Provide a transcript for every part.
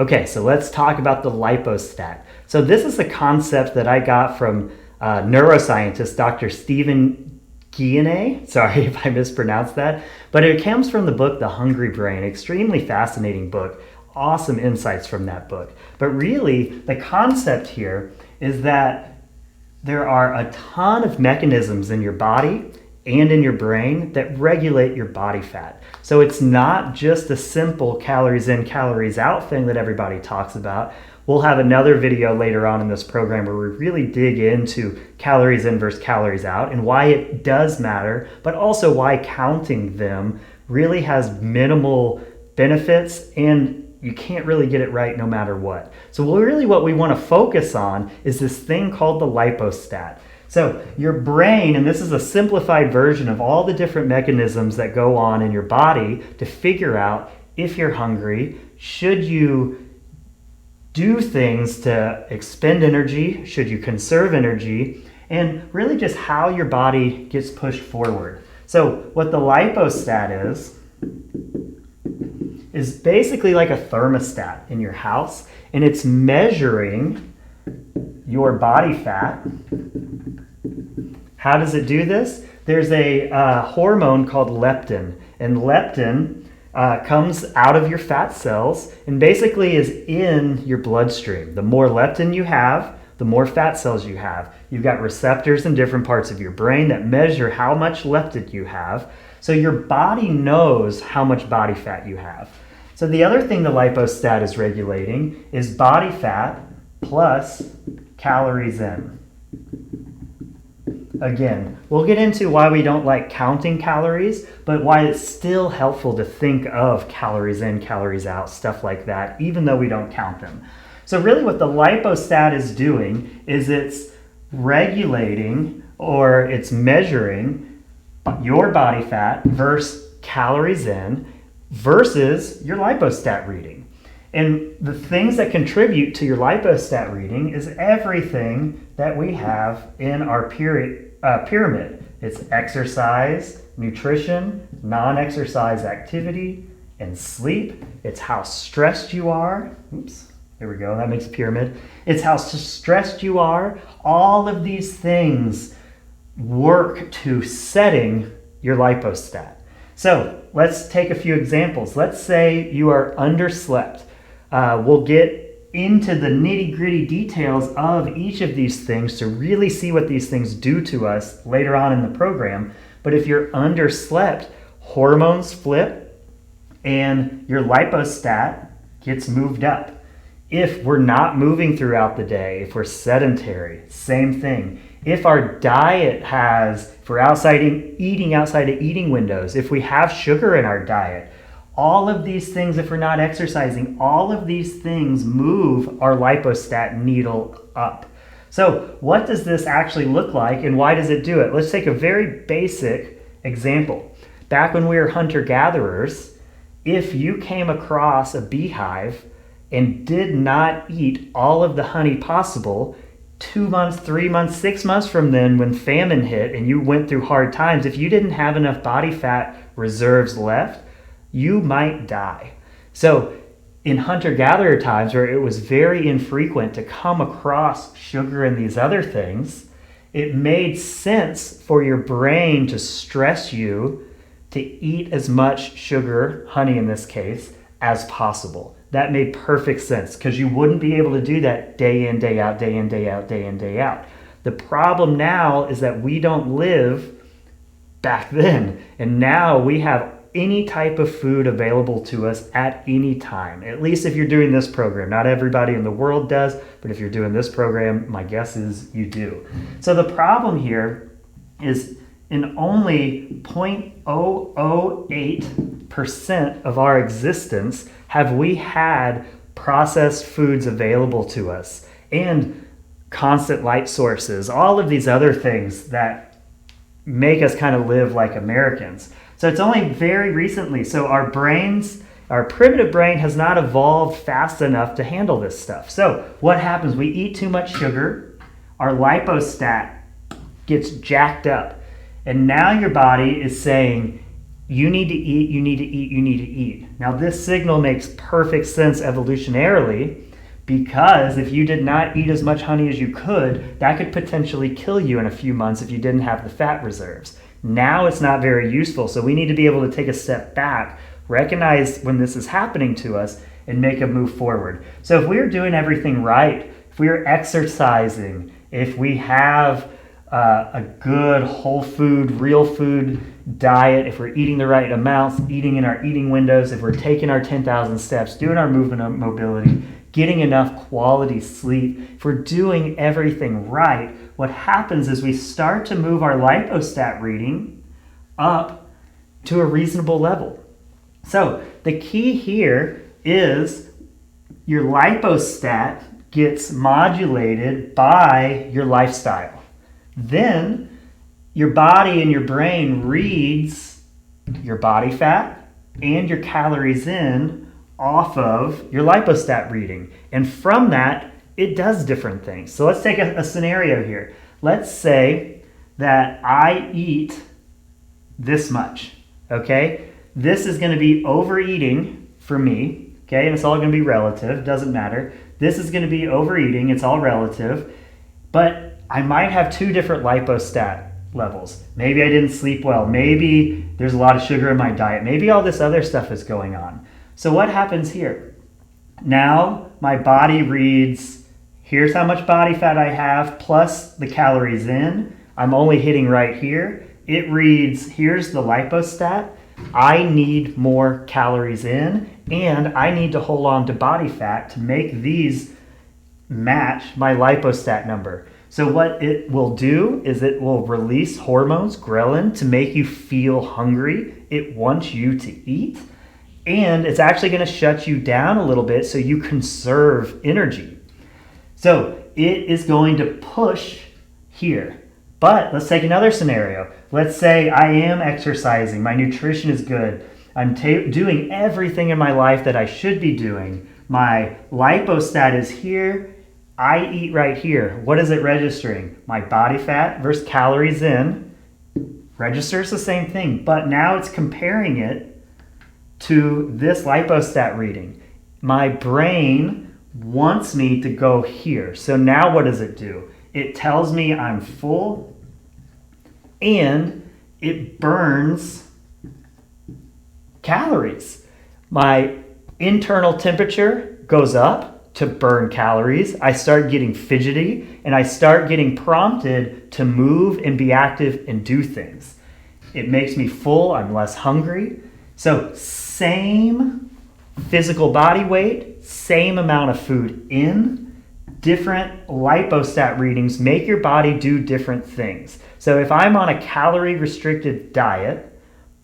Okay, so let's talk about the lipostat. So this is a concept that I got from neuroscientist Dr. Stephen Guyenet. Sorry if I mispronounced that, but it comes from the book The Hungry Brain. Extremely fascinating book. Awesome insights from that book. But really, the concept here is that there are a ton of mechanisms in your body and in your brain that regulate your body fat. So it's not just a simple calories in, calories out thing that everybody talks about. We'll have another video later on in this program where we really dig into calories in versus calories out and why it does matter, but also why counting them really has minimal benefits and you can't really get it right no matter what. So really what we want to focus on is this thing called the lipostat. So your brain, and this is a simplified version of all the different mechanisms that go on in your body to figure out if you're hungry, should you do things to expend energy, should you conserve energy, and really just how your body gets pushed forward. So what the lipostat is basically like a thermostat in your house, and it's measuring your body fat. How does it do this? There's a hormone called leptin, and leptin comes out of your fat cells and basically is in your bloodstream. The more leptin you have, the more fat cells you have. You've got receptors in different parts of your brain that measure how much leptin you have. So your body knows how much body fat you have. So the other thing the lipostat is regulating is body fat plus calories in. Again, we'll get into why we don't like counting calories, but why it's still helpful to think of calories in, calories out, stuff like that, even though we don't count them. So really what the lipostat is doing is it's regulating or it's measuring your body fat versus calories in versus your lipostat reading. And the things that contribute to your lipostat reading is everything that we have in our pyramid. It's exercise, nutrition, non-exercise activity, and sleep. It's how stressed you are. Oops, there we go, that makes a pyramid. It's how stressed you are. All of these things work to setting your lipostat. So let's take a few examples. Let's say you are underslept. We'll get into the nitty-gritty details of each of these things to really see what these things do to us later on in the program. But if you're underslept, hormones flip and your lipostat gets moved up. If we're not moving throughout the day, if we're sedentary, same thing. If our diet if we're eating outside of eating windows, if we have sugar in our diet, all of these things, if we're not exercising, all of these things move our lipostat needle up. So what does this actually look like and why does it do it? Let's take a very basic example. Back when we were hunter-gatherers, if you came across a beehive and did not eat all of the honey possible, 2 months, 3 months, 6 months from then when famine hit and you went through hard times, if you didn't have enough body fat reserves left, you might die. So in hunter-gatherer times where it was very infrequent to come across sugar and these other things, it made sense for your brain to stress you to eat as much sugar, honey in this case, as possible. That made perfect sense because you wouldn't be able to do that day in, day out, day in, day out, day in, day out. The problem now is that we don't live back then. And now we have any type of food available to us at any time, at least if you're doing this program. Not everybody in the world does, but if you're doing this program, my guess is you do. So the problem here is in only 0.008% of our existence have we had processed foods available to us and constant light sources, all of these other things that make us kind of live like Americans. So it's only very recently. So our primitive brain has not evolved fast enough to handle this stuff. So what happens? We eat too much sugar, our lipostat gets jacked up, and now your body is saying, you need to eat, you need to eat, you need to eat. Now this signal makes perfect sense evolutionarily, because if you did not eat as much honey as you could, that could potentially kill you in a few months if you didn't have the fat reserves. Now it's not very useful, so we need to be able to take a step back, recognize when this is happening to us, and make a move forward. So if we're doing everything right, if we're exercising, if we have a good whole food, real food diet, if we're eating the right amounts, eating in our eating windows, if we're taking our 10,000 steps, doing our movement and mobility, getting enough quality sleep, if we're doing everything right, what happens is we start to move our lipostat reading up to a reasonable level. So the key here is your lipostat gets modulated by your lifestyle. Then your body and your brain reads your body fat and your calories in off of your lipostat reading. And from that, it does different things. So let's take a scenario here. Let's say that I eat this much, okay? This is going to be overeating for me, okay? And it's all going to be relative, doesn't matter. This is going to be overeating, it's all relative. But I might have two different lipostat levels. Maybe I didn't sleep well. Maybe there's a lot of sugar in my diet. Maybe all this other stuff is going on. So what happens here? Now my body reads, here's how much body fat I have plus the calories in. I'm only hitting right here. It reads, here's the lipostat. I need more calories in, and I need to hold on to body fat to make these match my lipostat number. So what it will do is it will release hormones, ghrelin, to make you feel hungry. It wants you to eat. And it's actually going to shut you down a little bit so you conserve energy. So it is going to push here. But let's take another scenario. Let's say I am exercising. My nutrition is good. I'm doing everything in my life that I should be doing. My lipostat is here. I eat right here. What is it registering? My body fat versus calories in registers the same thing, but now it's comparing it to this lipostat reading. My brain wants me to go here. So now what does it do? It tells me I'm full, and it burns calories. My internal temperature goes up to burn calories. I start getting fidgety, and I start getting prompted to move and be active and do things. It makes me full, I'm less hungry. So same physical body weight, same amount of food in, different lipostat readings make your body do different things. So if I'm on a calorie restricted diet,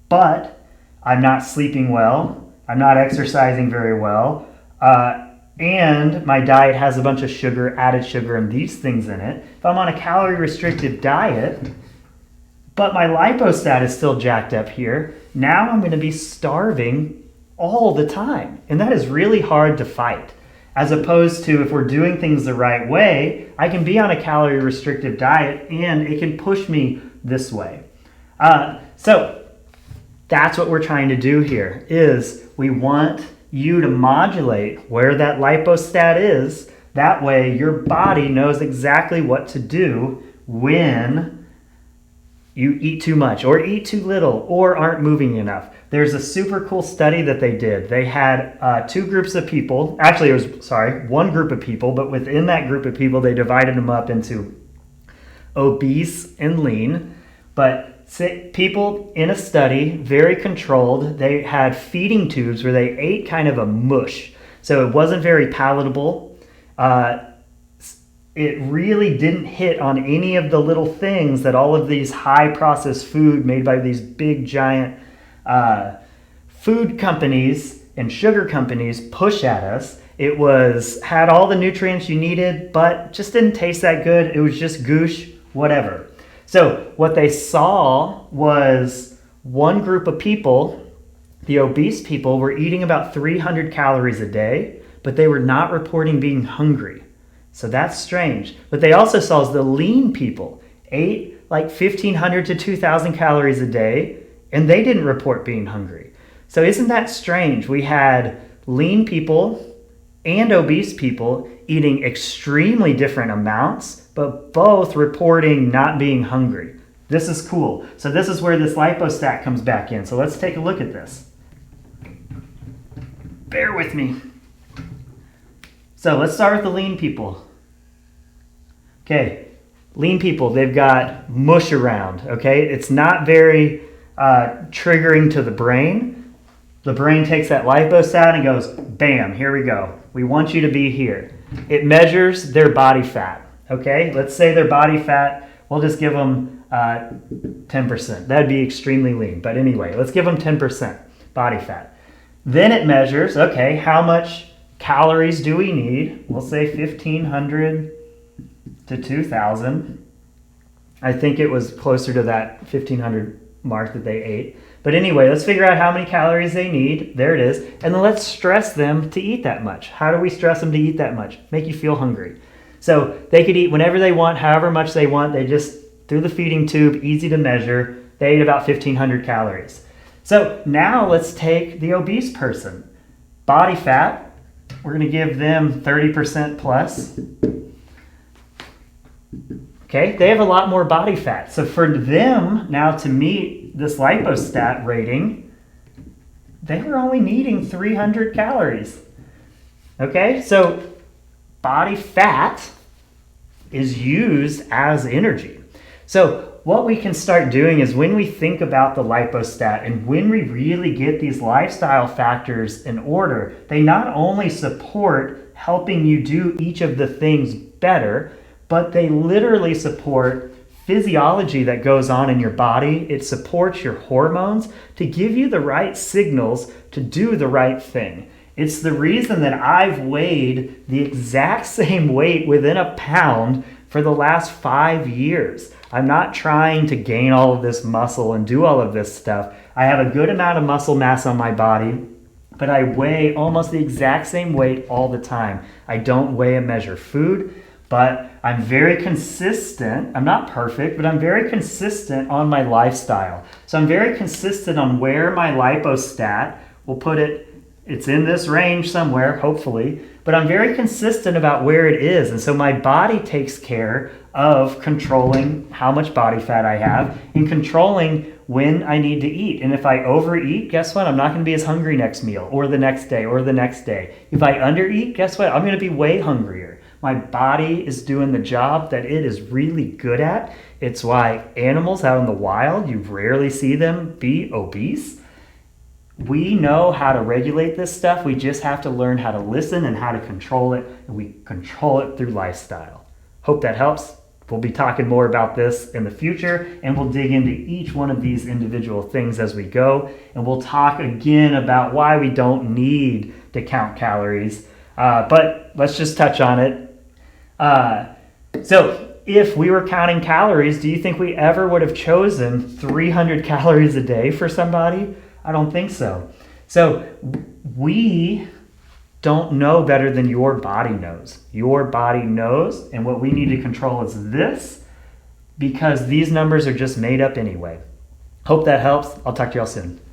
but I'm not sleeping well, I'm not exercising very well, and my diet has a bunch of sugar, added sugar, and these things in it. If I'm on a calorie restricted diet, but my lipostat is still jacked up here, now I'm going to be starving all the time. And that is really hard to fight. As opposed to if we're doing things the right way, I can be on a calorie restrictive diet and it can push me this way. So that's what we're trying to do here, is we want you to modulate where that lipostat is. That way your body knows exactly what to do when you eat too much or eat too little or aren't moving enough. There's a super cool study that they did. They had two groups of people. Actually, one group of people, but within that group of people, they divided them up into obese and lean. But people in a study, very controlled, they had feeding tubes where they ate kind of a mush. So it wasn't very palatable. It really didn't hit on any of the little things that all of these high processed food made by these big giant food companies and sugar companies push at us. It had all the nutrients you needed, but just didn't taste that good. It was just goosh, whatever. So what they saw was one group of people, the obese people, were eating about 300 calories a day, but they were not reporting being hungry. So that's strange. What they also saw is the lean people ate like 1,500 to 2,000 calories a day, and they didn't report being hungry. So isn't that strange? We had lean people and obese people eating extremely different amounts, but both reporting not being hungry. This is cool. So this is where this lipostat comes back in. So let's take a look at this. Bear with me. So let's start with the lean people. Okay, lean people, they've got mush around, okay? It's not very triggering to the brain. The brain takes that lipostat and goes, bam, here we go. We want you to be here. It measures their body fat, okay? Let's say their body fat, we'll just give them 10%. That'd be extremely lean. But anyway, let's give them 10% body fat. Then it measures, okay, how much calories do we need? We'll say 1,500 to 2,000. I think it was closer to that 1,500 mark that they ate. But anyway, let's figure out how many calories they need. There it is. And then let's stress them to eat that much. How do we stress them to eat that much? Make you feel hungry. So they could eat whenever they want, however much they want. They just, through the feeding tube, easy to measure, they ate about 1,500 calories. So now let's take the obese person. Body fat, we're going to give them 30% plus. Okay, they have a lot more body fat. So for them now to meet this lipostat rating, they were only needing 300 calories. Okay, so body fat is used as energy. So what we can start doing is when we think about the lipostat and when we really get these lifestyle factors in order, they not only support helping you do each of the things better, but they literally support physiology that goes on in your body. It supports your hormones to give you the right signals to do the right thing. It's the reason that I've weighed the exact same weight within a pound for the last 5 years. I'm not trying to gain all of this muscle and do all of this stuff. I have a good amount of muscle mass on my body, but I weigh almost the exact same weight all the time. I don't weigh and measure food, but I'm very consistent. I'm not perfect, but I'm very consistent on my lifestyle. So I'm very consistent on where my lipostat, we'll put it, it's in this range somewhere, hopefully, but I'm very consistent about where it is. And so my body takes care of controlling how much body fat I have and controlling when I need to eat. And if I overeat, guess what? I'm not going to be as hungry next meal or the next day or the next day. If I undereat, guess what? I'm going to be way hungrier. My body is doing the job that it is really good at. It's why animals out in the wild, you rarely see them be obese. We know how to regulate this stuff. We just have to learn how to listen and how to control it. And we control it through lifestyle. Hope that helps. We'll be talking more about this in the future, and we'll dig into each one of these individual things as we go. And we'll talk again about why we don't need to count calories. But let's just touch on it. So if we were counting calories, do you think we ever would have chosen 300 calories a day for somebody? I don't think so. So we don't know better than your body knows. Your body knows, and what we need to control is this, because these numbers are just made up anyway. Hope that helps. I'll talk to y'all soon.